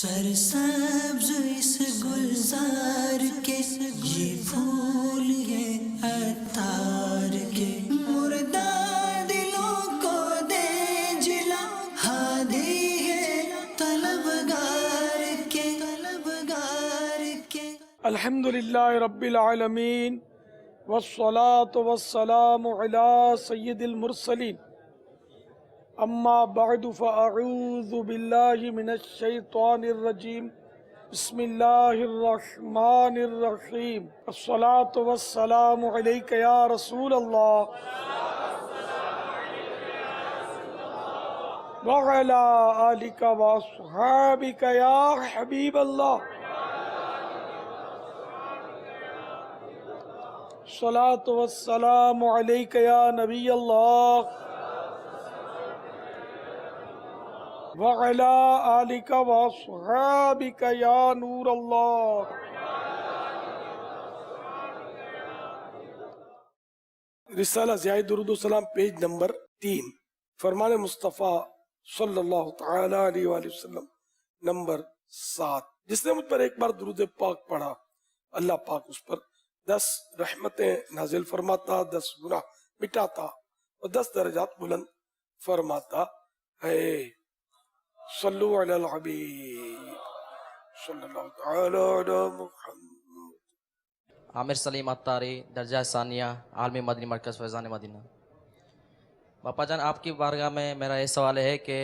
سرسبز اس گلزار کے یہ پھول ہیں عطار کے، مردہ دلوں کو دے جلا، ہادی ہے طلبگار کے، طلبگار کے۔ الحمدللہ رب العالمین والصلاة والسلام علی سید المرسلین، اما بعد فاعوذ باللہ من الشیطان الرجیم، بسم اللہ الرحمن الرحیم۔ الصلاة والسلام علیک یا رسول اللہ وعلی آلک واصحابک یا حبیب اللہ۔ الصلاة والسلام علیک یا نبی اللہ وعلی آلک واصحابک یا نور اللہ۔ رسالہ ضیاء درود و سلام پیج نمبر 3، فرمان مصطفیٰ صلی اللہ تعالی علیہ وآلہ وسلم نمبر 7۔ جس نے مجھ پر ایک بار درود پاک پڑھا، اللہ پاک اس پر 10 رحمتیں نازل فرماتا، 10 گناہ مٹاتا اور 10 درجات بلند فرماتا ہے۔ صلو علی الحبیب صلی اللہ تعالی علی محمد۔ عامر سلیم عطاری، درجہ ثانیہ، عالمی مدنی مرکز فیضان مدینہ۔ باپا جان، آپ کی بارگاہ میں میرا یہ سوال ہے کہ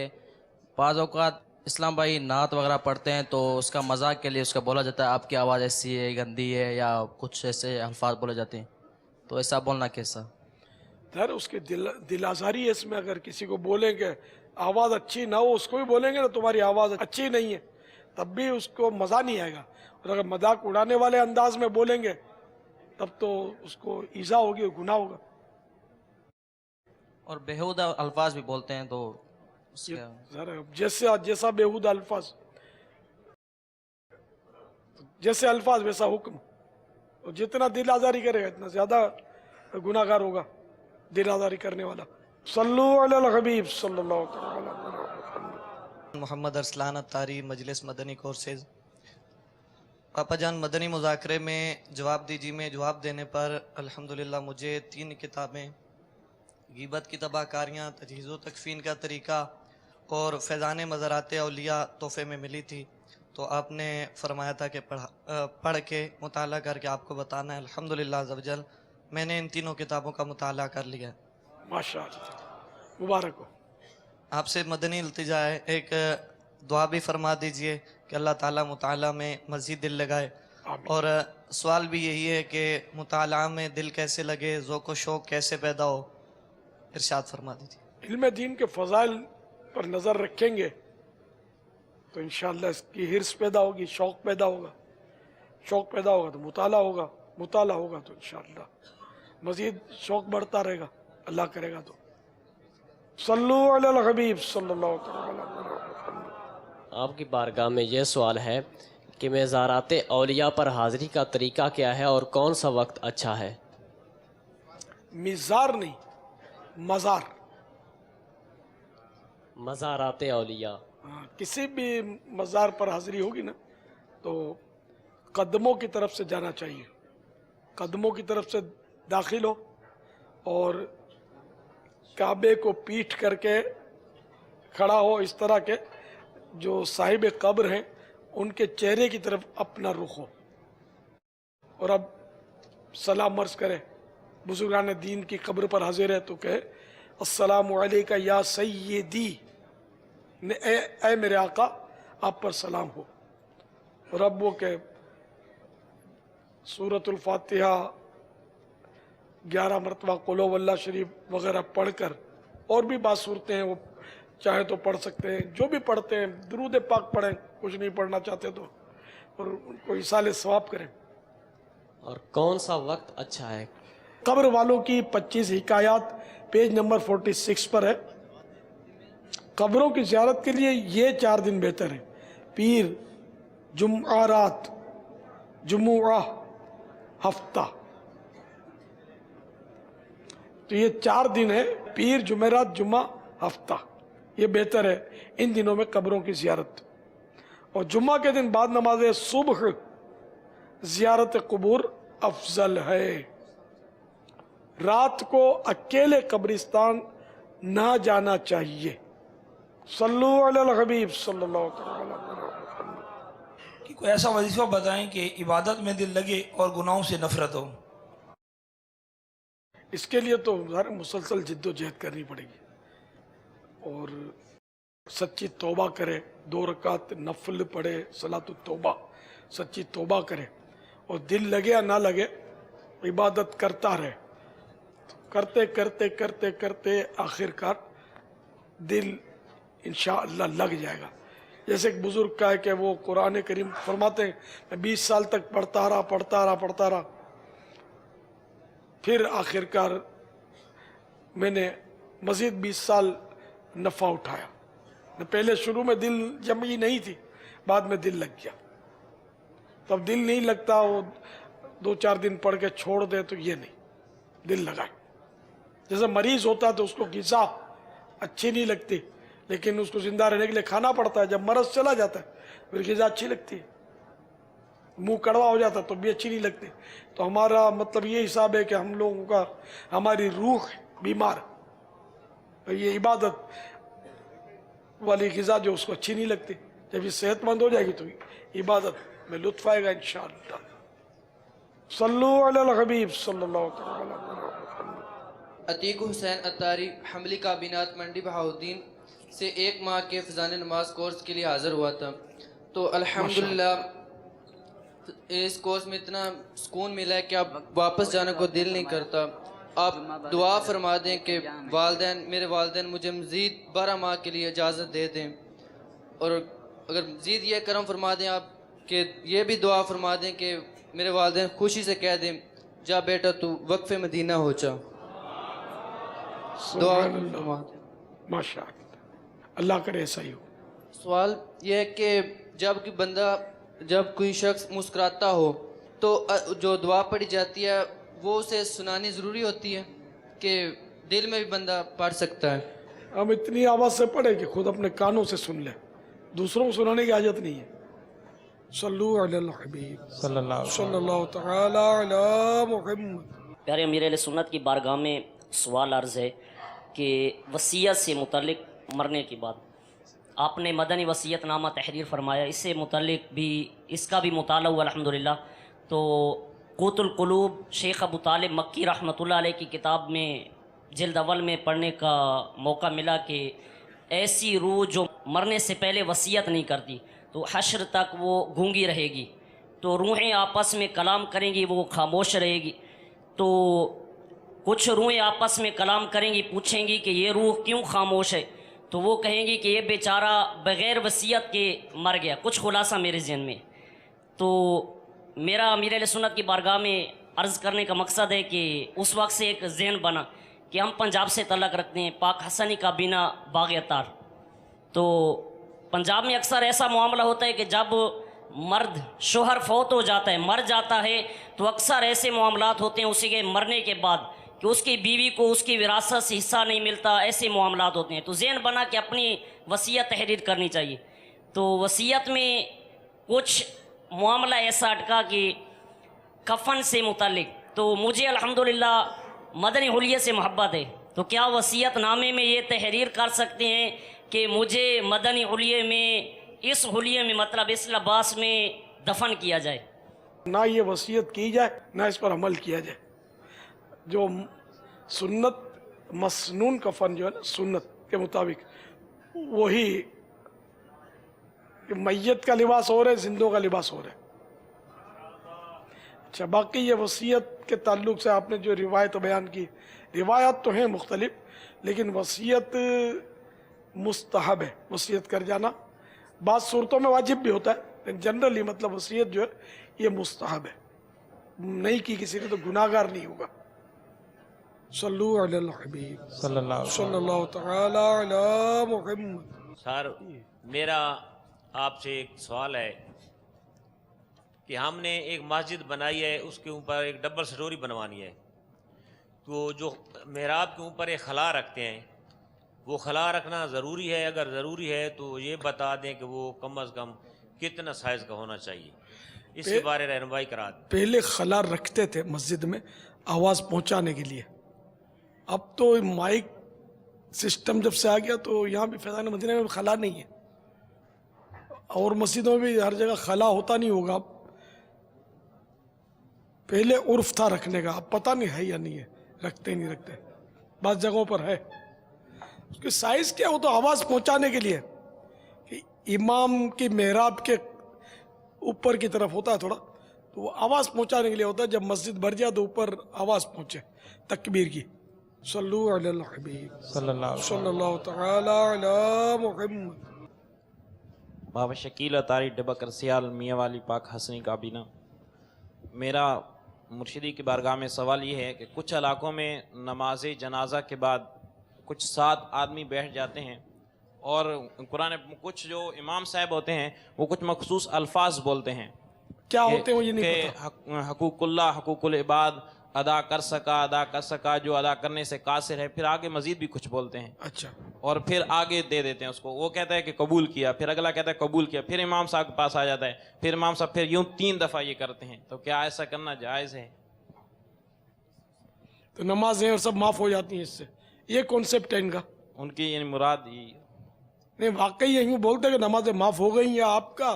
بعض اوقات اسلام بھائی نعت وغیرہ پڑھتے ہیں تو اس کا مذاق کے لیے اس کا بولا جاتا ہے آپ کی آواز ایسی ہے، گندی ہے، یا کچھ ایسے الفاظ بولے جاتے ہیں، تو ایسا بولنا کیسا؟ در اس کے دل آزاری ہے اس میں۔ اگر کسی کو بولیں کہ آواز اچھی نہ ہو، اس کو بھی بولیں گے نا تمہاری آواز اچھی نہیں ہے، تب بھی اس کو مزہ نہیں آئے گا۔ اور اگر مذاق اڑانے والے انداز میں بولیں گے تب تو اس کو ایذا ہوگی اور گناہ ہوگا۔ اور بیہودہ الفاظ بھی بولتے ہیں تو اس کا جیسا بیہودہ الفاظ، جیسے الفاظ ویسا حکم۔ اور جتنا دل آزاری کرے گا اتنا زیادہ گناہ گار ہوگا دل آزاری کرنے والا۔ صلو علی الحبیب صلی اللہ تعالی علیہ وسلم۔ محمد ارسلان عطاری، مجلس مدنی کورسز۔ پاپا جان، مدنی مذاکرے میں جواب دیجیے میں جواب دینے پر الحمدللہ مجھے 3 کتابیں، غیبت کی تباہ کاریاں، تجہیز و تکفین کا طریقہ اور فیضان مزارات اولیاء تحفے میں ملی تھی، تو آپ نے فرمایا تھا کہ پڑھ کے مطالعہ کر کے آپ کو بتانا ہے۔ الحمدللہ عز و جل میں نے ان 3 کتابوں کا مطالعہ کر لیا۔ ماشاءاللہ، مبارک ہو۔ آپ سے مدنی التجا ہے، ایک دعا بھی فرما دیجئے کہ اللہ تعالیٰ مطالعہ میں مزید دل لگائے۔ اور سوال بھی یہی ہے کہ مطالعہ میں دل کیسے لگے، ذوق و شوق کیسے پیدا ہو، ارشاد فرما دیجئے۔ علم دین کے فضائل پر نظر رکھیں گے تو انشاءاللہ اس کی حرص پیدا ہوگی، شوق پیدا ہوگا، شوق پیدا ہوگا تو مطالعہ ہوگا، مطالعہ ہوگا تو انشاءاللہ مزید شوق بڑھتا رہے گا، اللہ کرے گا تو۔ صلو علی الحبیب صلی اللہ تعالی علیہ وسلم۔ آپ کی بارگاہ میں یہ سوال ہے کہ مزارات اولیاء پر حاضری کا طریقہ کیا ہے اور کون سا وقت اچھا ہے؟ مزار نہیں، مزار، مزارات اولیاء۔ کسی بھی مزار پر حاضری ہوگی نا تو قدموں کی طرف سے جانا چاہیے، قدموں کی طرف سے داخل ہو اور کعبے کو پیٹھ کر کے کھڑا ہو، اس طرح کے جو صاحب قبر ہیں ان کے چہرے کی طرف اپنا رخ ہو، اور اب سلام عرض کرے۔ بزرگان دین کی قبر پر حاضر ہے تو کہے السلام علیکہ یا سیدی، اے میرے آقا آپ پر سلام ہو۔ اور اب وہ کہ سورۃ الفاتحہ 11 مرتبہ قل هو اللہ شریف وغیرہ پڑھ کر، اور بھی بعض صورتیں ہیں وہ چاہیں تو پڑھ سکتے ہیں، جو بھی پڑھتے ہیں درود پاک پڑھیں، کچھ نہیں پڑھنا چاہتے تو، اور ان کو ایصال ثواب کریں۔ اور کون سا وقت اچھا ہے؟ قبر والوں کی 25 حکایات پیج نمبر 46 پر ہے۔ قبروں کی زیارت کے لیے یہ 4 دن بہتر ہیں: پیر، جمعہ رات، جمعہ، ہفتہ۔ تو یہ 4 دن ہے، پیر، جمعرات، جمعہ، ہفتہ، یہ بہتر ہے ان دنوں میں قبروں کی زیارت۔ اور جمعہ کے دن بعد نماز صبح زیارت قبور افضل ہے. رات کو اکیلے قبرستان نہ جانا چاہیے. صلو علی الحبیب صلی اللہ تعالی علیہ وسلم. کہ کوئی ایسا وظیفہ بتائیں کہ عبادت میں دل لگے اور گناہوں سے نفرت ہو. اس کے لیے تو مسلسل جد و جہد کرنی پڑے گی اور سچی توبہ کرے. 2 رکعت نفل پڑھے صلاۃ التوبہ, سچی توبہ کرے اور دل لگے یا نہ لگے عبادت کرتا رہے. کرتے کرتے کرتے کرتے آخر کار دل انشاءاللہ لگ جائے گا. جیسے ایک بزرگ کا ہے کہ وہ قرآن کریم فرماتے ہیں میں 20 سال تک پڑھتا رہا پھر آخر کار میں نے مزید 20 سال نفع اٹھایا. پہلے شروع میں دل جمی نہیں تھی, بعد میں دل لگ گیا. تب دل نہیں لگتا, وہ 2-4 دن پڑھ کے چھوڑ دے تو یہ نہیں, دل لگائے. جیسے مریض ہوتا تو اس کو غذا اچھی نہیں لگتی, لیکن اس کو زندہ رہنے کے لیے کھانا پڑتا ہے. جب مرض چلا جاتا ہے پھر غذا اچھی لگتی ہے. منہ کڑوا ہو جاتا تو بھی اچھی نہیں لگتی. تو ہمارا مطلب یہ حساب ہے کہ ہم لوگوں کا, ہماری روح بیمار, یہ عبادت والی غذا جو اس کو اچھی نہیں لگتی, جب یہ صحت مند ہو جائے گی تو عبادت میں لطف آئے گا انشاءاللہ. صلو علی الحبیب صلی اللہ تعالی علیہ وسلم. عتیق حسین عطاری حملی کابینات منڈی بہاؤالدین سے 1 ماہ کے فضان نماز کورس کے لیے حاضر ہوا تھا. تو الحمدللہ اس کورس میں اتنا سکون ملا ہے کہ اب واپس جانے کو دل نہیں کرتا. آپ دعا فرما دیں کہ میرے والدین مجھے مزید 12 ماہ کے لیے اجازت دے دیں, اور اگر مزید یہ کرم فرما دیں آپ کہ یہ بھی دعا فرما دیں کہ میرے والدین خوشی سے کہہ دیں جا بیٹا تو وقف مدینہ ہو جا. دعا فرما دیں. ماشاء اللہ کرے ایسا ہی ہو. سوال یہ ہے کہ جب کوئی شخص مسکراتا ہو تو جو دعا پڑھی جاتی ہے وہ اسے سنانی ضروری ہوتی ہے کہ دل میں بھی بندہ پڑھ سکتا ہے؟ ہم اتنی آواز سے پڑھے کہ خود اپنے کانوں سے سن لیں, دوسروں کو سنانے کی حاجت نہیں ہے. صلو علی الحبیب صلی اللہ تعالی علی محمد. پیارے امیر اہل سنت کی بارگاہ میں سوال عرض ہے کہ وصیت سے متعلق مرنے کے بعد آپ نے مدنی وصیت نامہ تحریر فرمایا, اس سے متعلق بھی اس کا بھی مطالعہ ہوا الحمدللہ. تو قوت القلوب شیخ ابو طالب مکی رحمۃ اللہ علیہ کی کتاب میں جلد اول میں پڑھنے کا موقع ملا کہ ایسی روح جو مرنے سے پہلے وصیت نہیں کرتی تو حشر تک وہ گونگی رہے گی. تو روحیں آپس میں کلام کریں گی, وہ خاموش رہے گی. تو کچھ روحیں آپس میں کلام کریں گی, پوچھیں گی کہ یہ روح کیوں خاموش ہے, تو وہ کہیں گی کہ یہ بیچارہ بغیر وصیت کے مر گیا. کچھ خلاصہ میرے ذہن میں. تو میرا امیر اہل سنت کی بارگاہ میں عرض کرنے کا مقصد ہے کہ اس وقت سے ایک ذہن بنا کہ ہم پنجاب سے تعلق رکھتے ہیں, پاک حسنی کابینہ باغ اتار. تو پنجاب میں اکثر ایسا معاملہ ہوتا ہے کہ جب مرد شوہر فوت ہو جاتا ہے, مر جاتا ہے, تو اکثر ایسے معاملات ہوتے ہیں اسی کے مرنے کے بعد کہ اس کی بیوی کو اس کی وراثت سے حصہ نہیں ملتا, ایسے معاملات ہوتے ہیں. تو ذہن بنا کہ اپنی وصیت تحریر کرنی چاہیے. تو وصیت میں کچھ معاملہ ایسا اٹکا کہ کفن سے متعلق, تو مجھے الحمدللہ مدنی حلیے سے محبت ہے, تو کیا وصیت نامے میں یہ تحریر کر سکتے ہیں کہ مجھے مدنی حلیے میں اس حلیے میں مطلب اس لباس میں دفن کیا جائے؟ نہ یہ وصیت کی جائے نہ اس پر عمل کیا جائے. جو سنت مسنون کفن جو ہے نا سنت کے مطابق, وہی میت کا لباس ہو رہا ہے, زندوں کا لباس ہو رہا ہے. اچھا, باقی یہ وصیت کے تعلق سے آپ نے جو روایت بیان کی, روایات تو ہیں مختلف, لیکن وصیت مستحب ہے وصیت کر جانا. بعض صورتوں میں واجب بھی ہوتا ہے, لیکن جنرلی مطلب وصیت جو ہے یہ مستحب ہے. نہیں کی کسی نے تو گناہگار نہیں ہوگا. صلو علی الحبیب صلی اللہ تعالی علی محمد. سر میرا آپ سے ایک سوال ہے کہ ہم نے ایک مسجد بنائی ہے, اس کے اوپر ایک ڈبل سٹوری بنوانی ہے. تو جو محراب کے اوپر ایک خلا رکھتے ہیں, وہ خلا رکھنا ضروری ہے؟ اگر ضروری ہے تو یہ بتا دیں کہ وہ کم از کم कितना साइज का होना चाहिए, इसके बारे में रहनुमाई करा दें। पहले खला रखते थे मस्जिद में आवाज़ पहुंचाने के लिए, अब तो माइक सिस्टम जब से आ गया तो यहाँ भी फैज़ान मदीना में खला नहीं है, और मस्जिदों में भी हर जगह खला होता नहीं होगा। अब पहले उर्फ था रखने का, अब पता नहीं है या नहीं है, रखते नहीं रखते, बात जगहों पर है। उसकी साइज़ क्या हो, तो आवाज़ पहुंचाने के लिए कि इमाम की मेहराब के ऊपर की तरफ होता है थोड़ा, तो वो आवाज़ पहुंचाने के लिए होता है, जब मस्जिद भर जाए तो ऊपर आवाज़ पहुंचे तकबीर की। सल्लु अलल हबीब सल्लल्लाहु तआला अला मुहम्मद। बाबा शकील अतारी डबकर सियाल मियाँ वाली पाक हसनी काबीना, मेरा मुर्शिदी की बारगाह में सवाल ये है कि कुछ इलाकों में नमाज जनाजा के बाद कुछ 7 आदमी बैठ जाते हैं और कुरान कुछ जो इमाम साहब होते हैं वो कुछ मखसूस अल्फाज बोलते हैं, क्या होते हैं वो ये नहीं पता। हकूकुल्लाह हकूकुल इबाद अदा कर सका जो अदा करने से कासिर है, फिर आगे मजीद भी कुछ बोलते हैं। अच्छा, और फिर आगे दे देते हैं उसको, वो कहता है कि कबूल किया, फिर अगला कहता है कबूल किया, फिर इमाम साहब के पास आ जाता है, फिर इमाम साहब फिर यूं 3 दफ़ा ये करते हैं, तो क्या ऐसा करना जायज़ है? तो नमाजें और सब माफ़ हो जाती हैं इससे, ये कॉन्सेप्ट है इनका। उनकी यानी मुराद ये नहीं, वाकई ये यूँ बोलते हैं कि नमाजें माफ़ हो गई, या आपका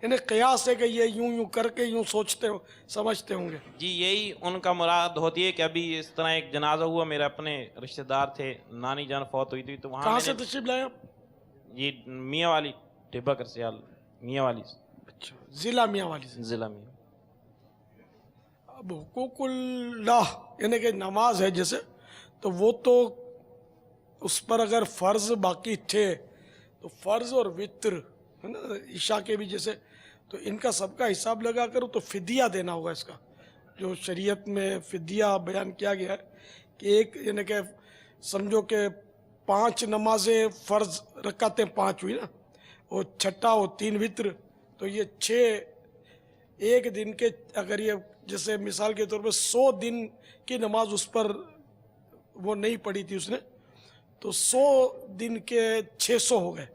यानी कयास है कि ये यूं करके यूं सोचते हो समझते होंगे। जी, यही उनका मुराद होती है कि अभी इस तरह एक जनाजा हुआ, मेरे अपने रिश्तेदार थे, नानी जान फौत हुई थी, तो वहाँ कहाँ से तशरीफ लाए आप? ये मियाँ वाली टिब्बा कर सियाल मियाँ वाली। अच्छा, ज़िला मियाँ वाली से। ज़िला मियाँ। अब हुकूकुल्लाह यानी कि नमाज है जैसे, तो वो तो उस पर अगर फ़र्ज़ बाकी थे तो फ़र्ज़ और वित्र है ना, ईशा के भी जैसे, तो इनका सबका हिसाब लगा कर तो फ़िदिया देना होगा। इसका जो शरीयत में फ़िदिया बयान किया गया है कि एक यानी कि समझो कि 5 नमाजें फ़र्ज़ रकातें 5 हुई ना, वो छठा हो 3 वित्र, तो ये 6 एक दिन के, अगर ये जैसे मिसाल के तौर पर 100 दिन की नमाज उस पर वो नहीं पढ़ी थी उसने, तो 100 दिन के 600 हो गए,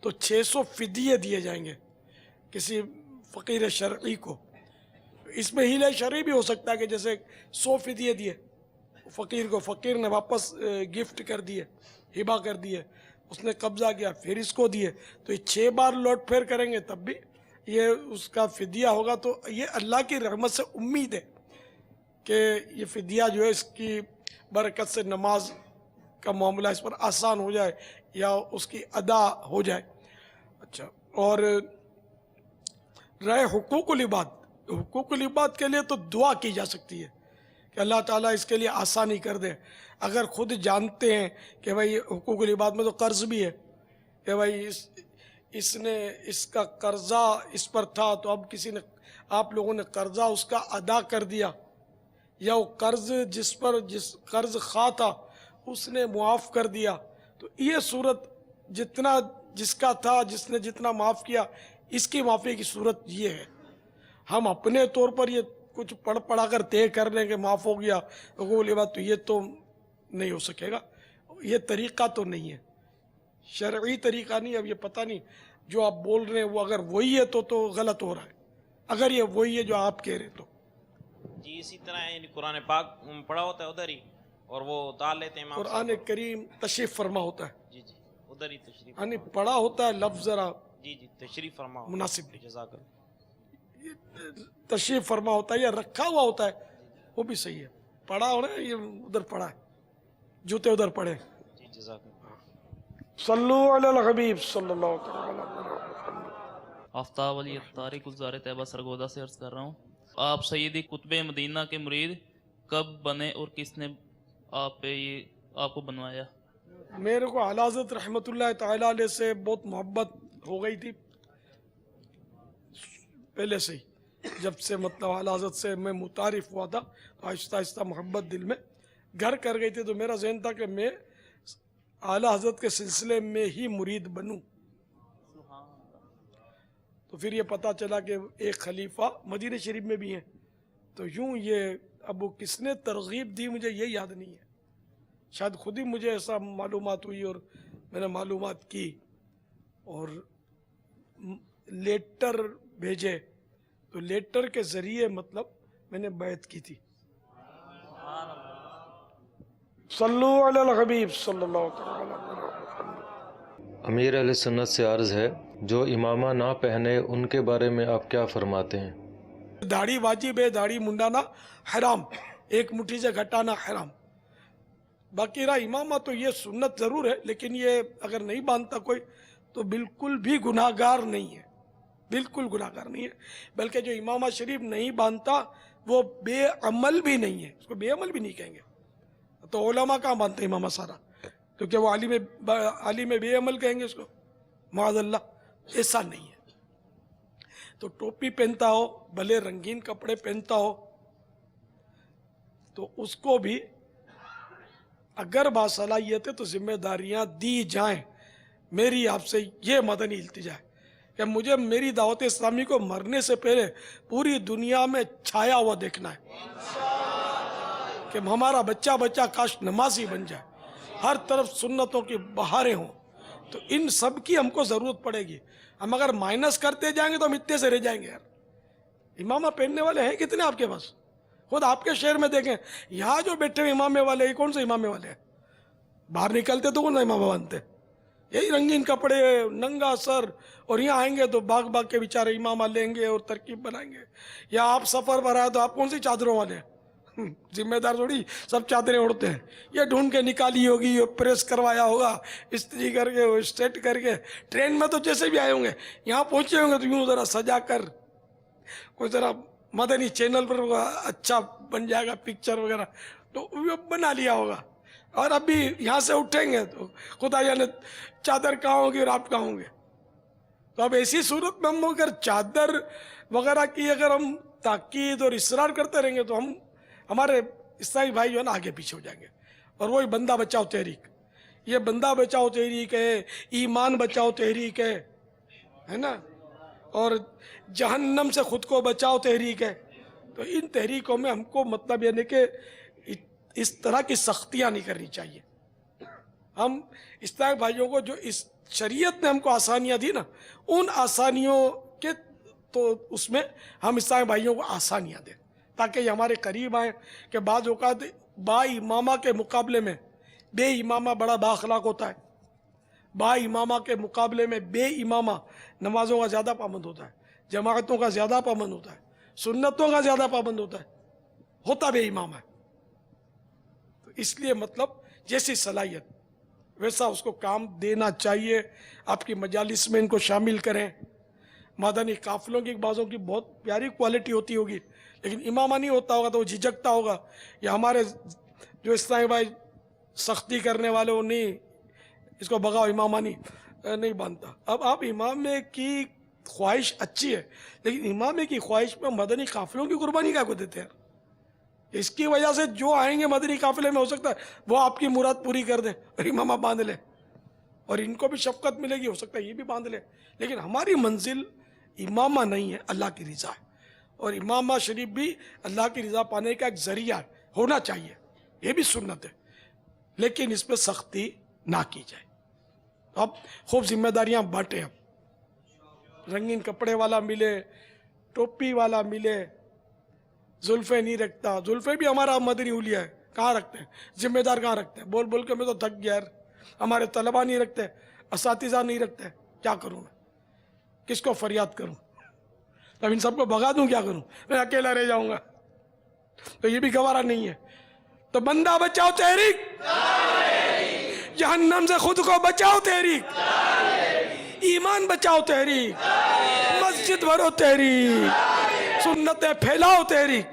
तो 600 फिदिये दिए जाएंगे किसी फ़कीर शरई को। इसमें हीला शरई भी हो सकता है कि जैसे 100 फिदिये दिए फ़कीर को, फ़कीर ने वापस गिफ्ट कर दिए, हिबा कर दिए, उसने कब्ज़ा किया, फिर इसको दिए, तो ये 6 बार लौट फेर करेंगे तब भी ये उसका फ़िदिया होगा। तो ये अल्लाह की रहमत से उम्मीद है कि ये फ़िदिया जो है इसकी बरकत से नमाज का मामला इस पर आसान हो जाए या उसकी अदा हो जाए। अच्छा, और रहे हुकूकुल इबाद, हुकूकुल इबाद के लिए तो दुआ की जा सकती है कि अल्लाह ताला इसके लिए आसानी कर दे। अगर खुद जानते हैं कि भाई हुकूकुल इबाद में तो कर्ज भी है कि भाई इसने इसका कर्जा इस पर था, तो अब किसी ने, आप लोगों ने कर्जा उसका अदा कर दिया, या वो कर्ज जिस कर्ज खा था उसने मुआफ़ कर दिया, तो ये सूरत जितना जिसका था, जिसने जितना माफ़ किया, इसकी माफ़ी की सूरत ये है। हम अपने तौर पर ये कुछ पढ़ा कर तय कर लें कि माफ़ हो गया हुकूकुल इबाद, तो ये तो नहीं हो सकेगा, ये तरीक़ा तो नहीं है, शरई तरीक़ा नहीं। अब ये पता नहीं जो आप बोल रहे हैं वो अगर वही है तो गलत हो रहा है, अगर ये वही है जो आप कह रहे तो। जी, इसी तरह यानी कुरान पाक पढ़ा होता है उधर ही, और वो उतार लेते हैं। कुरान करीम तशरीफ़ फरमा होता है। जी जी, उधर ही तशरीफ यानी पढ़ा होता है, लफ्ज़ ज़रा जी जी तशरीफ फरमा मुनासिब नहीं, जज़ाकल्लाह। तशरीफ़ फरमा होता है या रखा हुआ होता है, वो भी सही है। पढ़ा हो ना, ये उधर पढ़ा है, जूते उधर पड़े। जी जज़ाकल्लाह। सल्लु अलल हबीब सल्लल्लाहु अलैहि वसल्लम। आफ्ताब अली अत्तारी गुलज़ार तैयबा सरगोदा से अर्ज़ कर रहा हूँ, आप सैयदी कुतुब मदीना के मुरीद कब बने और किसने आप पे ये आपको बनवाया? मेरे को आला हज़रत रहमतुल्लाह तआला अलैह से बहुत मोहब्बत हो गई थी पहले से ही, जब से मतलब आला हज़रत से मैं मुतारिफ हुआ था, तो आहिस्ता आहिस्ता मोहब्बत दिल में घर कर गई थी। तो मेरा ज़हन था कि मैं आला हज़रत के सिलसिले में ही मुरीद बनूं। तो फिर ये पता चला कि एक खलीफा मदीने शरीफ में भी हैं, तो यूं ये अब वो किसने तरगीब दी मुझे ये याद नहीं है, शायद खुद ही मुझे ऐसा मालूमात हुई और मैंने मालूमात की, और लेटर भेजे तो लेटर के जरिए मतलब मैंने बैत की थी। सल्लु अलल हबीब सल्लल्लाहु अलैहि वसल्लम। अमीर अहले सुन्नत से अर्ज़ है, जो इमामा ना पहने उनके बारे में आप क्या फरमाते हैं? दाढ़ी वाजिब है, दाढ़ी मुंडाना हराम, एक मुट्ठी से घटाना हराम। बाकी रहा इमामा तो ये सुन्नत ज़रूर है, लेकिन ये अगर नहीं बांधता कोई तो बिल्कुल भी गुनाहगार नहीं है, बिल्कुल गुनाहगार नहीं है। बल्कि जो इमामा शरीफ नहीं बांधता वो बेअमल भी नहीं है, उसको बेअमल भी नहीं कहेंगे। तो उलमा कहाँ बांधते इमामा सारा, क्योंकि वो आलिम बेअमल कहेंगे उसको, माअज़ल्लाह। ऐसा नहीं है। तो टोपी पहनता हो, भले रंगीन कपड़े पहनता हो, तो उसको भी अगर बासलाहियत है तो जिम्मेदारियां दी जाएं। मेरी आपसे ये मदनी इल्तिजा है कि मुझे मेरी दावत इस्लामी को मरने से पहले पूरी दुनिया में छाया हुआ देखना है, कि हमारा बच्चा बच्चा काश नमाजी बन जाए, हर तरफ सुन्नतों की बहारें हों। तो इन सब की हमको ज़रूरत पड़ेगी। हम अगर माइनस करते जाएंगे तो हम इतने से रह जाएंगे। यार इमामा पहनने वाले हैं कितने आपके पास? खुद आपके शहर में देखें, यहाँ जो बैठे हुए इमामे वाले, ये कौन से इमामे वाले हैं? बाहर निकलते तो कौन इमामा बनते? यही रंगीन कपड़े, नंगा सर, और यहाँ आएंगे तो भाग भाग के बेचारे इमामा लेंगे और तरकीब बनाएंगे। या आप सफ़र पर आए तो आप कौन सी चादरों वाले हैं? जिम्मेदार थोड़ी सब चादरें उड़ते हैं। ये ढूंढ के निकाली होगी, ये प्रेस करवाया होगा, इस्त्री करके स्ट्रेट करके। ट्रेन में तो जैसे भी आए होंगे, यहाँ पहुँचे होंगे तो यूँ ज़रा सजा कर, कोई ज़रा मदनी चैनल पर अच्छा बन जाएगा पिक्चर वगैरह, तो वो बना लिया होगा। और अभी यहाँ से उठेंगे तो खुदा जाने चादर कहाँ होगी और आप कहाँ होंगे। तो अब ऐसी सूरत में हम अगर चादर वगैरह की अगर हम ताकीद और इसरार करते रहेंगे तो हम, हमारे इस्लामी भाई जो है ना, आगे पीछे हो जाएंगे। और वही बंदा बचाओ तहरीक, ये बंदा बचाओ तहरीक है, ईमान बचाओ तहरीक है ना, और जहन्नम से खुद को बचाओ तहरीक है। तो इन तहरीकों में हमको मतलब यानी कि इस तरह की सख्तियाँ नहीं करनी चाहिए। हम इस्लामी भाइयों को जो इस शरीयत ने हमको आसानियाँ दी ना, उन आसानियों के तो उसमें हम इस्लामी भाइयों को आसानियाँ दें, ताकि ये हमारे करीब आए। कि बाद औक़ात बा इमामा के मुकाबले में बे इमामा बड़ा बाखलाक होता है। बा इमामा के मुकाबले में बे इमामा नमाजों का ज़्यादा पाबंद होता है, जमातों का ज़्यादा पाबंद होता है, सुन्नतों का ज़्यादा पाबंद होता बे इमामा है। तो इसलिए मतलब जैसी सलाहियत वैसा उसको काम देना चाहिए। आपकी मजालिस में इनको शामिल करें। मदनी काफिलों की बाज़ों की बहुत प्यारी क्वालिटी होती होगी, लेकिन इमामा नहीं होता होगा तो वो झिझकता होगा, या हमारे जो इस्लामी भाई सख्ती करने वाले वो नहीं, इसको भगाओ इमामा नहीं बांधता। अब आप इमामे की ख्वाहिश अच्छी है, लेकिन इमामे की ख्वाहिश में मदनी काफिलों की कुर्बानी क्या को देते हैं? इसकी वजह से जो आएंगे मदनी काफिले में, हो सकता है वो आपकी मुराद पूरी कर दे और इमामा बांध ले, और इनको भी शफकत मिलेगी, हो सकता है ये भी बांध ले। लेकिन हमारी मंजिल इमामा नहीं है, अल्लाह की रज़ा है। और इमामा शरीफ भी अल्लाह की रज़ा पाने का एक ज़रिया होना चाहिए, ये भी सुन्नत है, लेकिन इस पर सख्ती ना की जाए। अब खूब जिम्मेदारियां बांटें। अब रंगीन कपड़े वाला मिले, टोपी वाला मिले, जुल्फे नहीं रखता, जुल्फे भी हमारा मदनी उलिया है, कहाँ रखते हैं? जिम्मेदार कहाँ रखते हैं? बोल बोल के मैं तो थक गया यार। हमारे तलबा नहीं रखते, असातिज़ा नहीं रखते, क्या करूँ मैं? किसको फरियाद करूँ? तब इन सबको भगा दूँ, क्या करूँ? मैं अकेला रह जाऊँगा, तो ये भी गवारा नहीं है। तो बंदा बचाओ तहरीक, जहन्नम से खुद को बचाओ तहरीक, ईमान बचाओ तहरीक, मस्जिद भरो तहरीक, सुन्नतें फैलाओ तहरीक।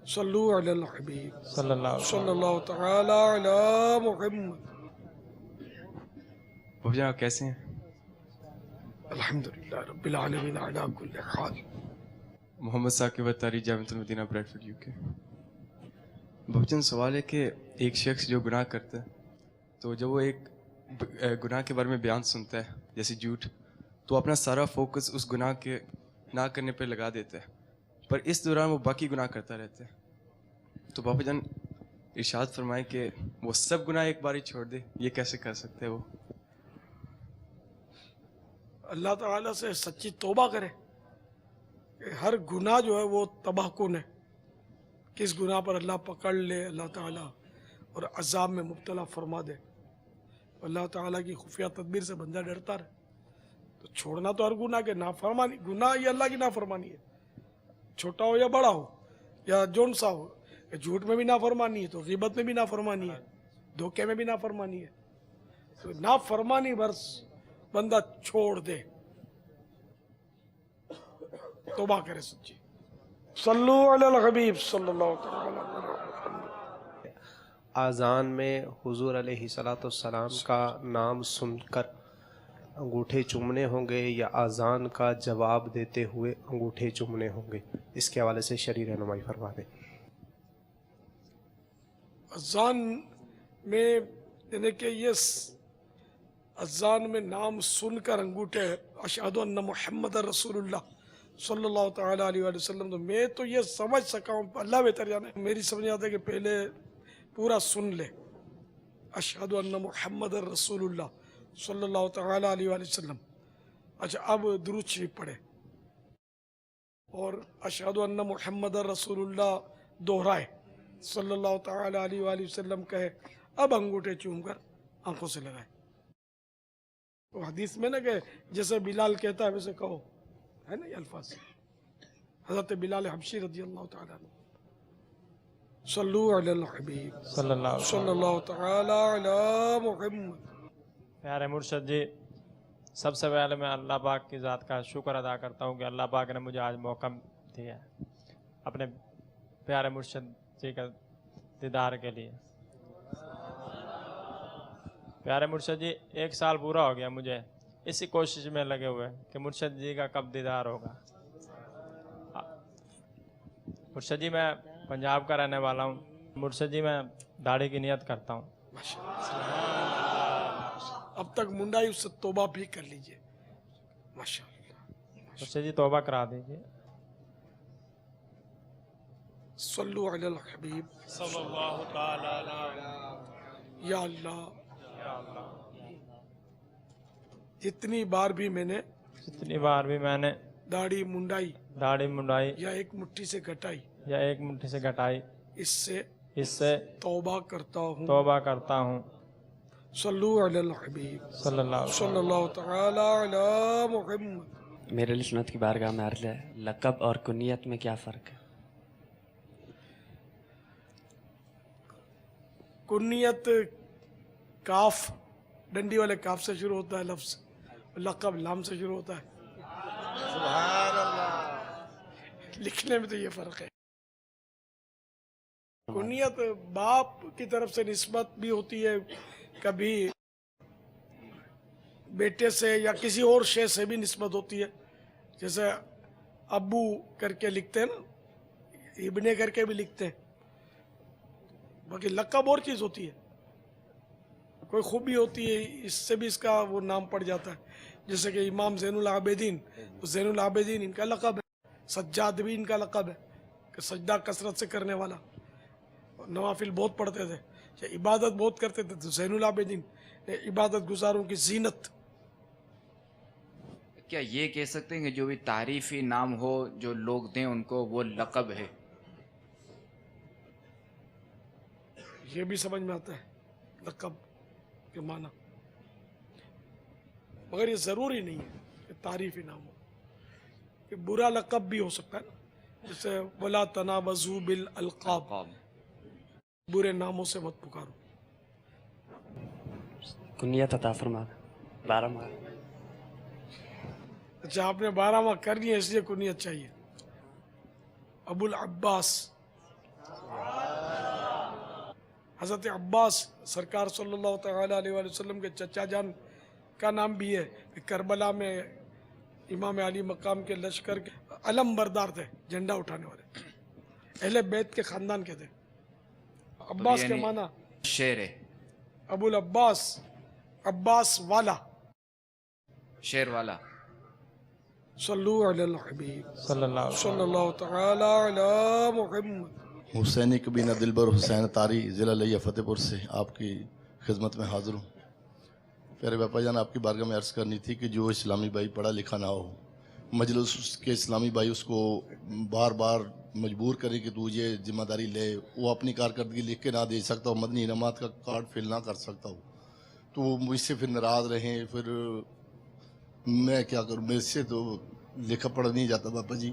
सल्लु अलल हबीब सल्लल्लाहु तआला अला मुहम्मद। भैया कैसे हैं? अल्हम्दुलिल्लाह रब्बिल आलमीन अला कुल्ली हाल। Mohammad Saqib Attari जामिअतुल Medina Bradford UK. भजन सवाल है कि एक शख्स जो गुनाह करता है, तो जब वो एक गुनाह के बारे में बयान सुनता है जैसे झूठ, तो अपना सारा फोकस उस गुनाह के ना करने पर लगा देता है, पर इस दौरान वो बाकी गुनाह करता रहता है। तो बाबा जान इरशाद फरमाए कि वो सब गुनाह एक बार ही छोड़ दे, ये कैसे कर सकते हैं वो? اللہ تعالیٰ سے سچی توبہ کرے کہ ہر گناہ جو ہے وہ تباہ کن ہے. کس گناہ پر اللہ پکڑ لے اللہ تعالیٰ اور عذاب میں مبتلا فرما دے. اللہ تعالیٰ کی خفیہ تدبیر سے بندہ ڈرتا رہے. تو چھوڑنا تو ہر گناہ کے نافرمانی، گناہ یہ اللہ کی نافرمانی ہے، چھوٹا ہو یا بڑا ہو یا جون سا ہو. جھوٹ میں بھی نافرمانی ہے تو غیبت میں بھی نافرمانی ہے، دھوکے میں بھی نافرمانی ہے. تو نافرمانی برس بندہ چھوڑ دے، توبہ کرے سچی. صلو علی الحبیب صلی اللہ تعالی علیہ وسلم. اذان میں حضور علیہ السلام کا نام سن کر انگوٹھے چومنے ہوں گے یا اذان کا جواب دیتے ہوئے انگوٹھے چومنے ہوں گے؟ اس کے حوالے سے شرعی رہنمائی فرما دیں. اذان میں یعنی کہ یہ اذان میں نام سن کر انگوٹھے اشہد ان محمد رسول اللہ صلی اللہ تعالیٰ علیہ وآلہ وسلم، تو میں تو یہ سمجھ سکا ہوں، اللہ بہتر جانے. میری سمجھ آتا ہے کہ پہلے پورا سن لے اشہد ان محمد رسول اللہ صلی اللہ تعالیٰ علیہ وآلہ وسلم. اچھا اب درود شریف پڑھے اور اشہد ان محمد رسول اللہ دہرائے، صلی اللہ تعالیٰ علیہ وآلہ وسلم کہے، اب انگوٹھے چوم کر آنکھوں سے لگائے. وہ حدیث میں نا کہ جیسے بلال کہتا ہے ویسے کہو، ہے نا یہ الفاظ. حضرت بلال حبشی رضی اللہ تعالیٰ عنہ. صلو علی الحبیب صلی اللہ تعالیٰ علی محمد. پیارے مرشد جی، سب سے پہلے میں اللہ پاک کی ذات کا شکر ادا کرتا ہوں کہ اللہ پاک نے مجھے آج موقع دیا ہے اپنے پیارے مرشد جی کا دیدار کے لیے. پیارے مرشد جی، 1 سال پورا ہو گیا مجھے اسی کوشش میں لگے ہوئے کہ مرشد جی کا کب دیدار ہوگا. مرشد جی میں پنجاب کا رہنے والا ہوں. مرشد جی میں داڑھی کی نیت کرتا ہوں. اب تک منڈائی اس سے توبہ بھی کر لیجئے. ماشاءاللہ. مرشد جی توبہ کرا دیجئے. صلو علی الحبیب صلی اللہ تعالی علیہ. یا اللہ، جتنی بار بھی میں نے داڑھی منڈائی یا ایک مٹھی سے گھٹائی اس سے توبہ کرتا ہوں. صلو علی الحبیب صلی اللہ تعالی علی محمد. میرے لیے سنت کی بارگاہ میں عرض ہے، لقب اور کنیت میں کیا فرق ہے؟ کنیت کاف، ڈنڈی والے کاف سے شروع ہوتا ہے لفظ، لقب لام سے شروع ہوتا ہے. سبحان اللہ. لکھنے میں تو یہ فرق ہے. کنیت باپ کی طرف سے نسبت بھی ہوتی ہے، کبھی بیٹے سے یا کسی اور شے سے بھی نسبت ہوتی ہے. جیسے ابو کر کے لکھتے ہیں نا، ابن کر کے بھی لکھتے ہیں. باقی لقب اور چیز ہوتی ہے، کوئی خوبی ہوتی ہے، اس سے بھی اس کا وہ نام پڑ جاتا ہے. جیسے کہ امام زین العابدین، زین العابدین ان کا لقب ہے. سجاد بھی ان کا لقب ہے کہ سجدہ کثرت سے کرنے والا. نوافل بہت پڑھتے تھے، عبادت بہت کرتے تھے، تو زین العابدین، عبادت گزاروں کی زینت. کیا یہ کہہ سکتے ہیں کہ جو بھی تعریفی نام ہو جو لوگ دیں ان کو، وہ لقب ہے؟ یہ بھی سمجھ میں آتا ہے لقب کے معنی، مگر یہ ضروری نہیں ہے کہ تعریفی نام ہو. کہ برا لقب بھی ہو سکتا ہے نا، جیسے وَلَا تَنَابَزُوا بِالْأَلْقَابِ، برے ناموں سے مت پکارو. کنیت عطا فرما. 12 ماہ. اچھا آپ نے 12 ماہ کرنی ہے اس لیے کنیت چاہیے. ابو العباس، حضرت عباس سرکار صلی اللہ تعالیٰ علیہ وآلہ وسلم کے چچا جان کا نام بھی ہے کہ کربلا میں امام علی مقام کے لشکر کے علم بردار تھے، جھنڈا اٹھانے والے، اہل بیت کے خاندان کے تھے. عباس کے معنی شیر ہے. ابو العباس، عباس والا، شیر والا. صلو علی الحبیب صلی اللہ تعالی علی محمد. حسینی کبینہ دلبر حسین طاری، ضلع لیا فتح پور سے آپ کی خدمت میں حاضر ہوں. प्यारे बापा जान, आपकी बारगाह में अर्ज़ करनी थी कि जो इस्लामी भाई पढ़ा लिखा ना हो, मजलिस के इस्लामी भाई उसको बार बार मजबूर करे कि तू ये जिम्मेदारी ले, वो अपनी कारकर्दगी लिख के ना दे सकता हो, मदनी इनामात का कार्ड फिल ना कर सकता हो, तो वो मुझसे फिर नाराज़ रहें, फिर मैं क्या करूँ? मेरे से तो लिखा पढ़ा नहीं जाता बापा जी।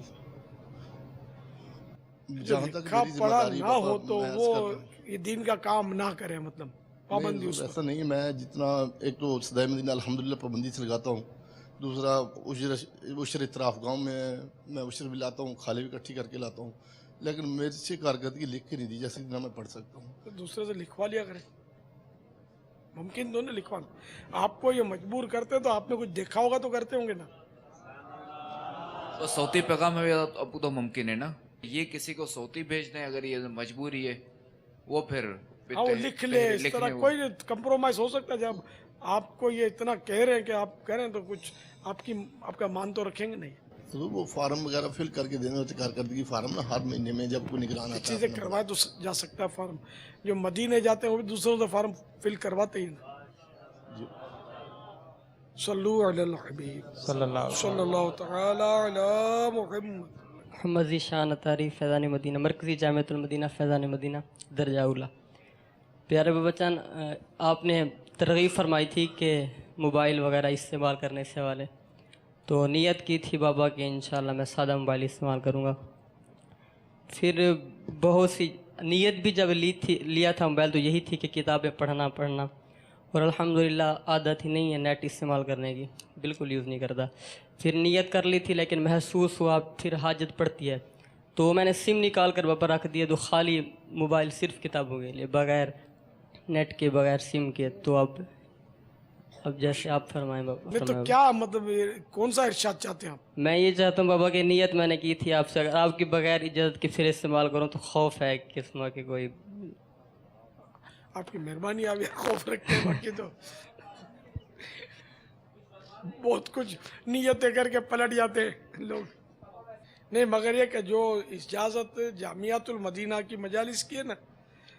जहाँ तक लिखा मेरी पढ़ा जिम्मेदारी ना हो बापा, तो मैं अर्ज़ वो करता हूँ। ये दीन का काम ना करे, मतलब पाबंदी नहीं, उस पर। ऐसा नहीं है। मैं जितना, एक तो सदाए मदीना अल्हम्दुलिल्लाह पाबंदी से लगाता हूँ, दूसरा उशर इतराफ़ गाँव में मैं उशर भी लाता हूँ, खाले भी इकट्ठी करके लाता हूँ, लेकिन मेरे से कारकर्दगी लिख के नहीं दी जैसे ना मैं पढ़ सकता हूँ। तो दूसरे से लिखवा लिया करें, मुमकिन तो नहीं लिखवाना। आपको ये मजबूर करते तो आपने कुछ देखा होगा तो करते होंगे ना। तो सौती पैगाम में अब तो मुमकिन है ना, ये किसी को सौती भेज दें अगर ये मजबूरी है, वो फिर हाँ वो लिख ले, इस तरह कोई कंप्रोमाइज हो सकता है। जब आपको ये इतना कह रहे हैं कि आप कह रहे हैं तो कुछ आपका मान तो रखेंगे नहीं। तो वो फार्म वगैरह फिल करके देने होते, कारकर्दगी फार्म ना, हर महीने में जब कोई निगरान आता है चीज़ें करवाए तो जा सकता है फार्म। जो मदीने जाते हैं वो भी दूसरों से फार्म फिल करवाते ही ना। सल्लु अलल हबीब सल्लल्लाहु तआला अला मुहम्मद। मोहम्मद ज़ीशान अतारी फैज़ान मदीना, मरकज़ी जामिअतुल मदीना फैज़ान मदीना दर्जा उला। प्यारे बाबा जान, आपने तरगीब फरमाई थी कि मोबाइल वगैरह इस्तेमाल करने से वाले, तो नियत की थी बाबा कि इंशाल्लाह मैं सादा मोबाइल इस्तेमाल करूँगा। फिर बहुत सी नियत भी जब लिया था मोबाइल तो यही थी कि किताबें पढ़ना, और अल्हम्दुलिल्लाह आदत ही नहीं है नेट इस्तेमाल करने की, बिल्कुल यूज़ नहीं करता। फिर नियत कर ली थी लेकिन महसूस हुआ फिर हाजत पड़ती है, तो मैंने सिम निकाल कर बाबा रख दिया, तो खाली मोबाइल सिर्फ किताबों के लिए, बगैर नेट के, बगैर सिम के। तो अब जैसे आप फरमाएं बाबा। नहीं तो क्या मतलब कौन सा इरशाद चाहते हैं आप? मैं ये चाहता हूँ बाबा कि नियत मैंने की थी आपसे, अगर आपकी बगैर इजाज़त के फिर इस्तेमाल करूँ तो खौफ है किस्म के कोई। आपकी मेहरबानी, आप खौफ रखते हैं, बाकी तो बहुत कुछ नियतें करके पलट जाते हैं लोग। नहीं, मगर ये कि जो इजाज़त जामियातुल मदीना की मजालिस की है ना,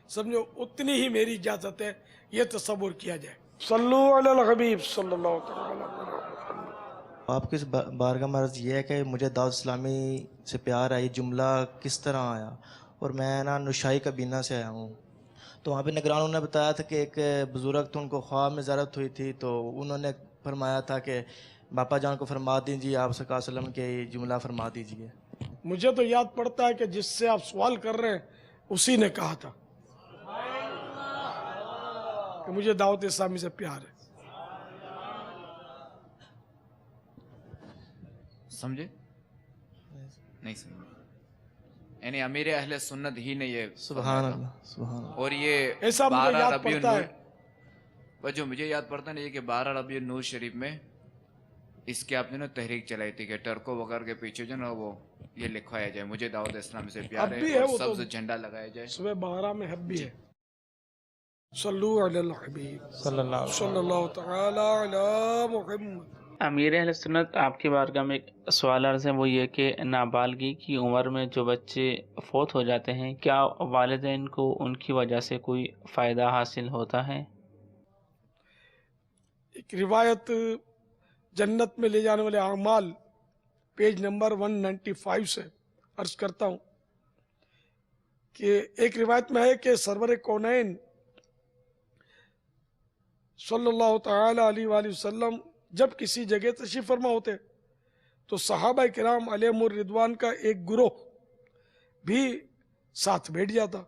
समझो उतनी ही मेरी इजाज़त है, ये तसव्वुर किया जाए। सल्लु अलल हबीब सल्लल्लाहु अलैहि वसल्लम। आपकी इस बारगाह में अर्ज़ ये है कि मुझे दाऊद इस्लामी से प्यार है, ये जुमला किस तरह आया? और मैं ना नुशाई कबीना से आया हूँ, तो वहाँ पे निगरानों ने बताया था कि एक बुज़ुर्ग तो उनको ख्वाब में ज़रूरत हुई थी, तो उन्होंने फरमाया था कि बापा जान को फरमा दीजिए, आप सल्लल्लाहु अलैहि वसल्लम के जुमला फरमा दीजिए। मुझे तो याद पड़ता है कि जिससे आप सवाल कर रहे हैं उसी ने कहा था कि मुझे दावत इस्लामी से प्यार है। समझे? नहीं समझे, यानी अमीर अहले सुन्नत ही ने ये सुभान अल्लाह, सुभान अल्लाह। और ये ऐसा मुझे याद पड़ता है। जो मुझे याद पड़ता है ये कि 12 रबी नूर शरीफ में इसके आपने ना तहरीक चलाई थी कि टर्को वगैरह के पीछे जो ना वो ये लिखवाया जाए, मुझे दाऊद इस्लाम से प्यार है, और सब्ज झंडा लगाया जाए। सुबह 12 में हब भी है। सल्लु अलल हबीब सल्लल्लाहु तआला अला मुहम्मद। अमीर अहले सुन्नत, आपकी बारगाह में एक सवाल अर्ज़ है, वो ये कि नाबालगी की उम्र में जो बच्चे फौत हो जाते हैं, क्या वालिदैन को उनकी वजह से कोई फ़ायदा हासिल होता है? एक रिवायत जन्नत में ले जाने वाले अमाल पेज नंबर 195 से अर्ज करता हूँ कि एक रिवायत में है कि सरवर कौनैन सल्लल्लाहु तआला अलैहि वसल्लम जब किसी जगह तशरीफ फरमा होते तो सहाबा किराम अलैहिमुर रिदवान का एक ग्रोह भी साथ बैठ जाता।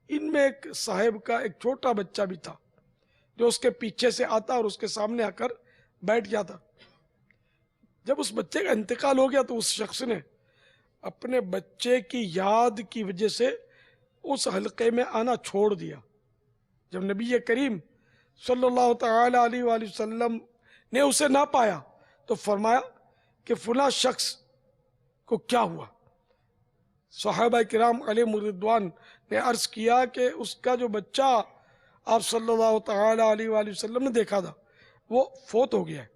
इनमें एक साहिब का एक छोटा बच्चा भी था जो उसके पीछे से आता और उसके सामने आकर बैठ जाता। जब उस बच्चे का इंतकाल हो गया तो उस शख्स ने अपने बच्चे की याद की वजह से उस हलके में आना छोड़ दिया। जब नबी करीम सल्लल्लाहु तआला अलैहि वसल्लम ने उसे ना पाया तो फरमाया कि फला शख्स को क्या हुआ। सहाबा किराम अलैहिमुर रिदवान ने अर्ज किया कि उसका जो बच्चा आप सल्लल्लाहु तआला अलैहि वसल्लम ने देखा था वो फौत हो गया है।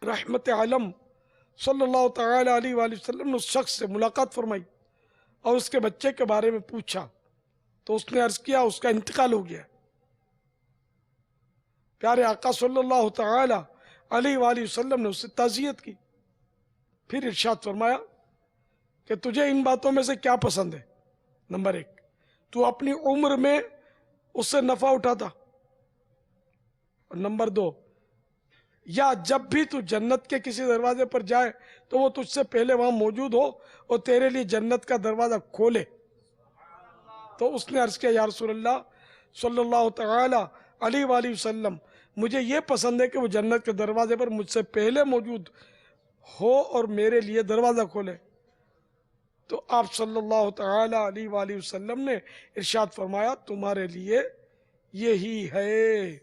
रहमत आलम सल्लल्लाहु तआला अलैहि वसल्लम ने उस शख्स से मुलाकात फरमाई और उसके बच्चे के बारे में पूछा तो उसने अर्ज किया उसका इंतकाल हो गया। پیارے آقا صلی اللہ تعالی علیہ وآلہ وسلم نے اس سے تعزیت کی. پھر ارشاد فرمایا کہ تجھے ان باتوں میں سے کیا پسند ہے؟ نمبر 1، تو اپنی عمر میں اس سے نفع اٹھاتا، اور نمبر 2، یا جب بھی تو جنت کے کسی دروازے پر جائے تو وہ تجھ سے پہلے وہاں موجود ہو اور تیرے لیے جنت کا دروازہ کھولے. تو اس نے عرض کیا یا رسول اللہ صلی اللہ تعالی علیہ وآلہ وسلم، مجھے یہ پسند ہے کہ وہ جنت کے دروازے پر مجھ سے پہلے موجود ہو اور میرے لیے دروازہ کھولے. تو آپ صلی اللہ تعالی علیہ وآلہ وسلم نے ارشاد فرمایا تمہارے لیے یہی ہے.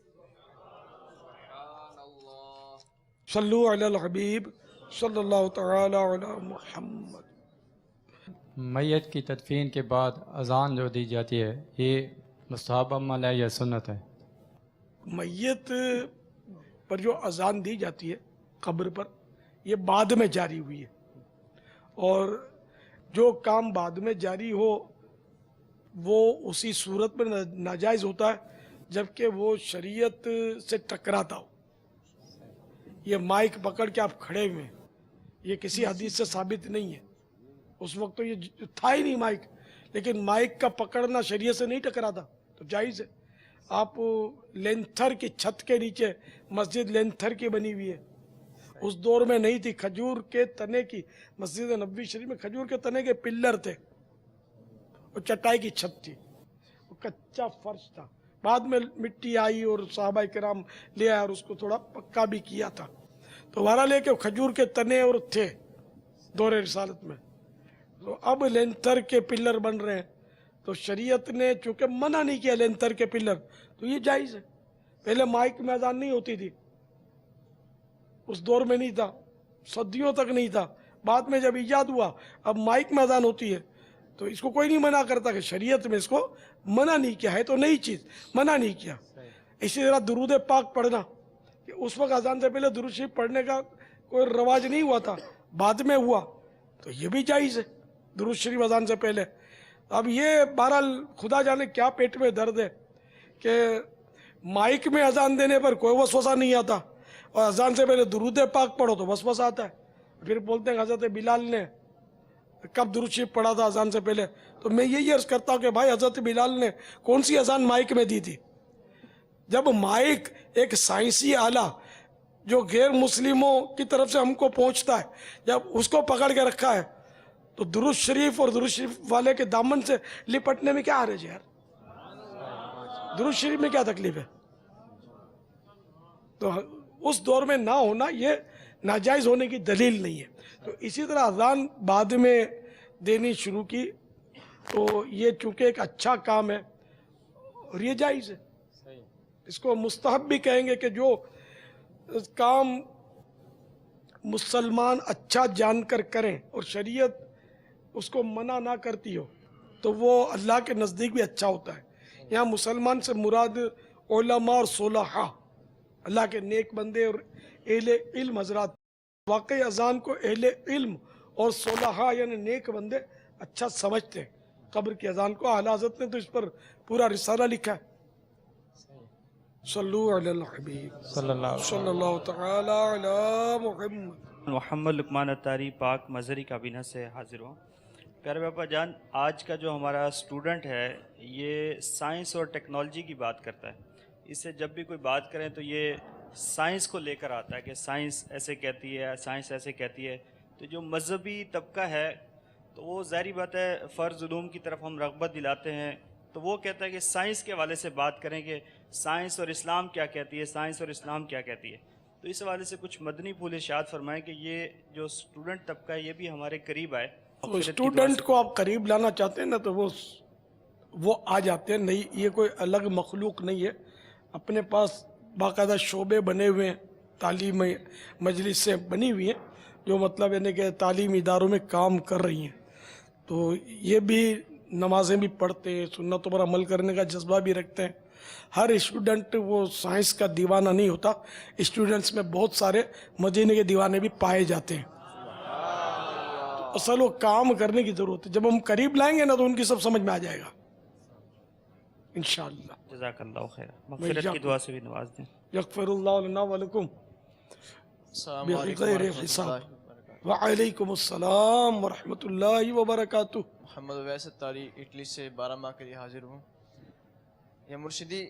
صلو علی الحبیب صلی اللہ تعالی علی محمد. میت کی تدفین کے بعد اذان جو دی جاتی ہے یہ مستحب عمل ہے یا سنت ہے؟ میت پر جو اذان دی جاتی ہے قبر پر، یہ بعد میں جاری ہوئی ہے، اور جو کام بعد میں جاری ہو وہ اسی صورت میں ناجائز ہوتا ہے جبکہ وہ شریعت سے ٹکراتا ہو. یہ مائک پکڑ کے آپ کھڑے ہوئے ہیں، یہ کسی حدیث سے ثابت نہیں ہے. اس وقت تو یہ تھا ہی نہیں مائک، لیکن مائک کا پکڑنا شریعت سے نہیں ٹکراتا تو جائز ہے. آپ لینتھر کی چھت کے نیچے، مسجد لینتھر کی بنی ہوئی ہے، اس دور میں نہیں تھی، کھجور کے تنے کی، مسجد نبوی شریف میں کھجور کے تنے کے پلر تھے اور چٹائی کی چھت تھی، کچا فرش تھا. بعد میں مٹی آئی اور صحابہ کرام لے آئے اور اس کو تھوڑا پکا بھی کیا تھا. تو وہاں لے کے کھجور کے تنے اور تھے دور رسالت میں. تو اب لینتھر کے پلر بن رہے ہیں، تو شریعت نے چونکہ منع نہیں کیا لینتھر کے پلر، تو یہ جائز ہے. پہلے مائک میں اذان نہیں ہوتی تھی، اس دور میں نہیں تھا، صدیوں تک نہیں تھا. بعد میں جب ایجاد ہوا اب مائک میں اذان ہوتی ہے، تو اس کو کوئی نہیں منع کرتا کہ شریعت میں اس کو منع نہیں کیا ہے، تو نئی چیز منع نہیں کیا. اسی طرح درود پاک پڑھنا، کہ اس وقت اذان سے پہلے درود شریف پڑھنے کا کوئی رواج نہیں ہوا تھا، بعد میں ہوا، تو یہ بھی جائز ہے درود شریف اذان سے پہلے. اب یہ بہرحال خدا جانے کیا پیٹ میں درد ہے کہ مائک میں اذان دینے پر کوئی وسوسہ نہیں آتا، اور اذان سے پہلے درود پاک پڑھو تو وسوسہ آتا ہے. پھر بولتے ہیں حضرت بلال نے کب درود شریف پڑھا تھا اذان سے پہلے. تو میں یہی عرض کرتا ہوں کہ بھائی حضرت بلال نے کون سی اذان مائک میں دی تھی؟ جب مائک ایک سائنسی آلہ جو غیر مسلموں کی طرف سے ہم کو پہنچتا ہے، جب اس کو پکڑ کے رکھا ہے، تو درود شریف اور درود شریف والے کے دامن سے لپٹنے میں کیا حرج ہے یار؟ درود شریف میں کیا تکلیف ہے؟ تو اس دور میں نہ ہونا یہ ناجائز ہونے کی دلیل نہیں ہے. تو اسی طرح اذان بعد میں دینی شروع کی، تو یہ چونکہ ایک اچھا کام ہے اور یہ جائز ہے. اس کو مستحب بھی کہیں گے کہ جو کام مسلمان اچھا جان کر کریں اور شریعت اس کو منع نہ کرتی ہو تو وہ اللہ کے نزدیک بھی اچھا ہوتا ہے. یہاں مسلمان سے مراد علماء اور صلحاء، اللہ کے نیک بندے اور اہل علم حضرات. واقعی اذان کو اہل علم اور صلحاء یعنی نیک بندے اچھا سمجھتے ہیں. قبر کی اذان کو اعلیٰ حضرت نے تو اس پر پورا رسالہ لکھا ہے. صلو علی الحبیب صلی اللہ تعالی علی محمد. محمد لقمان اتاری پاک مظہری کابینہ سے حاضر ہوں. پیارے باپا جان، آج کا جو ہمارا اسٹوڈنٹ ہے یہ سائنس اور ٹیکنالوجی کی بات کرتا ہے. اس سے جب بھی کوئی بات کریں تو یہ سائنس کو لے کر آتا ہے کہ سائنس ایسے کہتی ہے، سائنس ایسے کہتی ہے. تو جو مذہبی طبقہ ہے تو وہ ظاہری بات ہے فرض علوم کی طرف ہم رغبت دلاتے ہیں، تو وہ کہتا ہے کہ سائنس کے حوالے سے بات کریں کہ سائنس اور اسلام کیا کہتی ہے، سائنس اور اسلام کیا کہتی ہے. تو اس حوالے سے کچھ مدنی پھول ارشاد فرمائیں کہ یہ جو اسٹوڈنٹ طبقہ ہے یہ بھی ہمارے قریب آئے. اسٹوڈنٹ کو آپ قریب لانا چاہتے ہیں نا تو وہ آ جاتے ہیں. نہیں، یہ کوئی الگ مخلوق نہیں ہے. اپنے پاس باقاعدہ شعبے بنے ہوئے ہیں، تعلیم مجلس سے بنی ہوئی ہیں جو مطلب یعنی کہ تعلیمی اداروں میں کام کر رہی ہیں. تو یہ بھی نمازیں بھی پڑھتے ہیں، سنتوں پر عمل کرنے کا جذبہ بھی رکھتے ہیں. ہر اسٹوڈنٹ وہ سائنس کا دیوانہ نہیں ہوتا. اسٹوڈنٹس میں بہت سارے مدینے کے دیوانے بھی پائے جاتے ہیں. اصل وہ کام کرنے کی ضرورت ہے. جب ہم قریب لائیں گے نا تو ان کی سب سمجھ میں آ جائے گا انشاءاللہ. جزاک اللہ خیر. مغفرت کی دعا سے بھی نواز دیں. यग़फ़िरुल्लाहु लना व लकुम बिग़ैरि हिसाब। वअलैकुम अस्सलाम व रहमतुल्लाहि व बरकातुहू। मोहम्मद अवैस अत्तारी इटली से 12 माह के लिए हाजिर हूँ। या मुर्शिदी,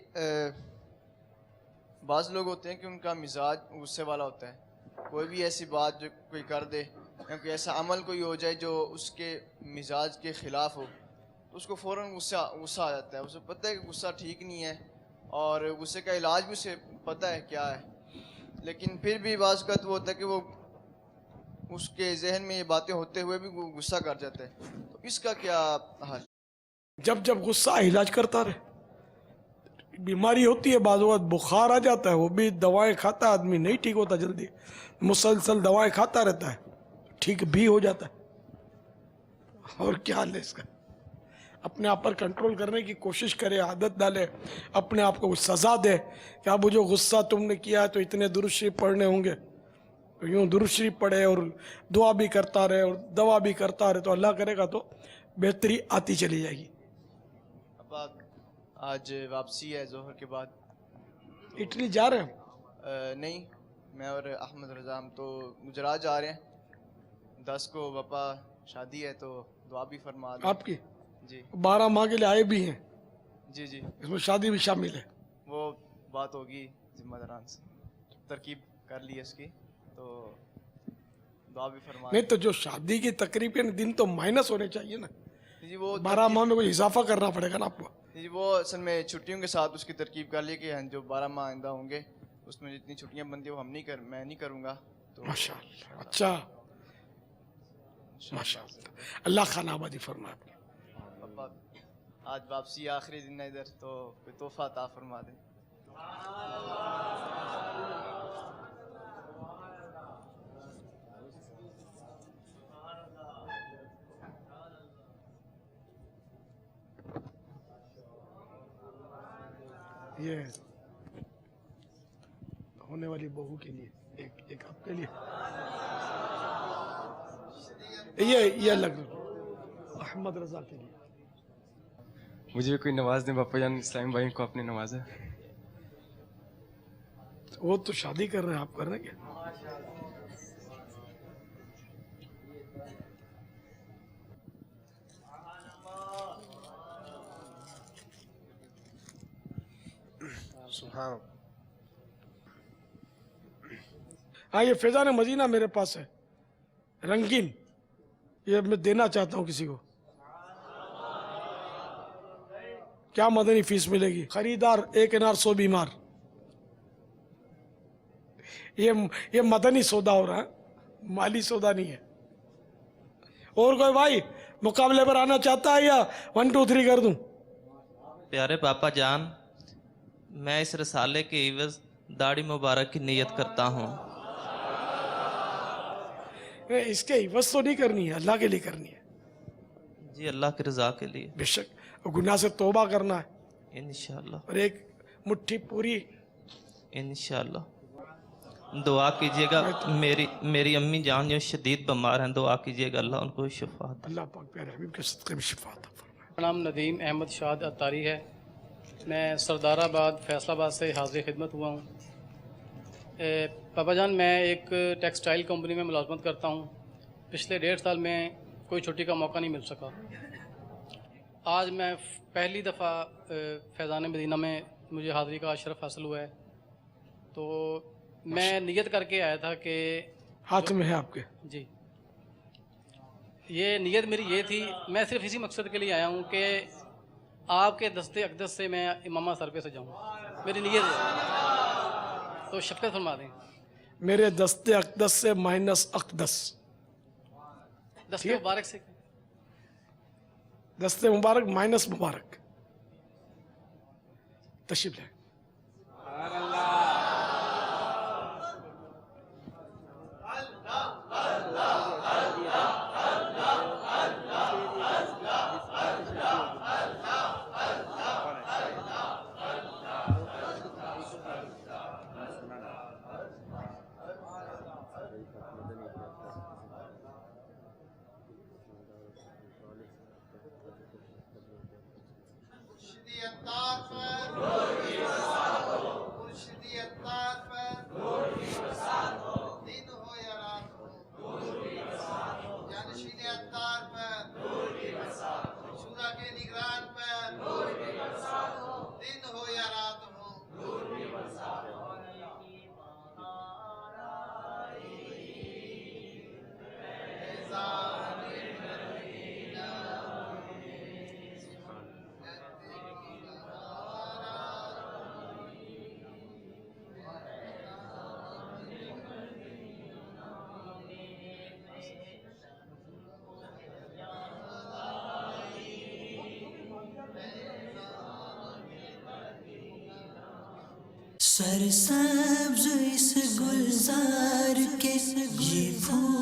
बाज़ लोग होते हैं कि उनका मिजाज गुस्से वाला होता है। कोई भी ऐसी बात जो कोई कर दे या कोई ऐसा अमल कोई हो जाए जो उसके मिजाज के ख़िलाफ़ हो तो उसको फ़ौरन गुस्सा आ जाता है। उसे पता है कि गुस्सा ठीक नहीं है और गुस्से का इलाज भी उसे पता है क्या है, लेकिन फिर भी बाज़ वक़्त वो होता है कि वो उसके जहन में ये बातें होते हुए भी वो गुस्सा कर जाता है। तो इसका क्या हाल? जब जब गुस्सा इलाज करता रहे। बीमारी होती है, बाज़ वक़्त बुखार आ जाता है, वो भी दवाएं खाता है आदमी, नहीं ठीक होता जल्दी, मुसलसल दवाएं खाता रहता है, ठीक भी हो जाता है। और क्या हाल है इसका? अपने आप पर कंट्रोल करने की कोशिश करे, आदत डाले, अपने आप को सज़ा दे कि अब जो गुस्सा तुमने किया है तो इतने दुरूद शरीफ पढ़ने होंगे, तो यूँ दुरूद शरीफ पढ़े और दुआ भी करता रहे और दवा भी करता रहे तो अल्लाह करेगा तो बेहतरी आती चली जाएगी। अब आज वापसी है जोहर के बाद। इटली जा रहे हैं? नहीं, मैं और अहमद रज़ा हम तो गुजरात जा रहे हैं। 10 को पापा शादी है तो दुआ भी फरमा दें। आपकी जी 12 माह के लिए आए भी हैं? जी जी, इसमें शादी भी शामिल है? वो बात होगी जिम्मेदारान से, तरकीब कर ली है इसकी, तो दुआ भी फरमा नहीं तो जो शादी की तकरीब के दिन तो माइनस होने चाहिए ना जी। वो 12 माह में कोई इजाफा करना पड़ेगा ना आपको। जी, वो असल में छुट्टियों के साथ उसकी तरकीब कर ली कि जो 12 माह आइंदा होंगे उसमें जितनी छुट्टियां बनती है वो मैं नहीं करूँगा। तो माशाअल्लाह, अच्छा माशाअल्लाह, अल्लाह खाना आबादी फरमाए। पापा आज वापसी आखिरी दिन है इधर, तो कोई तोहफा अता फरमा दें। ये होने वाली बहू के लिए एक आपके लिए ये अलग अहमद रजा के लिए। मुझे कोई नवाज दे पापा जान, इस्लामी भाई को आपने नवाजा। वो तो शादी कर रहे हैं, आप कर रहे हैं क्या? सुभान। हाँ, ये फैजान मदीना मेरे पास है, रंगीन, ये मैं देना चाहता हूँ किसी को। क्या मदनी फीस मिलेगी? खरीदार एक अनार 100 बीमार। ये मदनी सौदा हो रहा है, माली सौदा नहीं है। और कोई भाई मुकाबले पर आना चाहता है या 1 2 3 कर दूं? प्यारे पापा जान, मैं इस रसाले के इवज़ दाढ़ी मुबारक की नियत करता हूँ। इसके इवज़ तो नहीं करनी है, अल्लाह के लिए करनी है। जी, अल्लाह की रज़ा के लिए। बेशक, गुनाह से तौबा करना है इंशाअल्लाह, और एक मुट्ठी पूरी इंशाअल्लाह। दुआ कीजिएगा, मेरी अम्मी जान जो शदीद बीमार हैं, दुआ कीजिएगा अल्लाह उनको शिफा दे। अल्लाह पाक प्यारे हबीब के सदक़े में शिफा अता फरमाए। मेरा नाम नदीम अहमद शाद अत्तारी है। मैं सरदाराबाद फैसलाबाद से हाज़िर खिदमत हुआ हूँ। पापा जान, मैं एक टेक्सटाइल कंपनी में मुलाजमत करता हूँ। पिछले 1.5 साल में कोई छुट्टी का मौका नहीं मिल सका। आज मैं पहली दफ़ा फैज़ान मदीना में मुझे हाज़िरी का अशरफ हासिल हुआ है, तो मैं नियत करके आया था कि हाथ में है आपके। जी, ये नियत मेरी ये थी, मैं सिर्फ इसी मकसद के लिए आया हूँ कि आपके दस्ते अक़दस से मैं इमामा सर पे से जाऊँ, मेरी नियत है, तो शफ़क़त फरमा दें। मेरे दस्ते अक़दस से माइनस अक़दस, दस्ते मुबारक से, दस्ते मुबारक माइनस मुबारक। तशरीफ लें। मुर्शिदी अत्तार سرسبز اس گلزار کے یہ پھول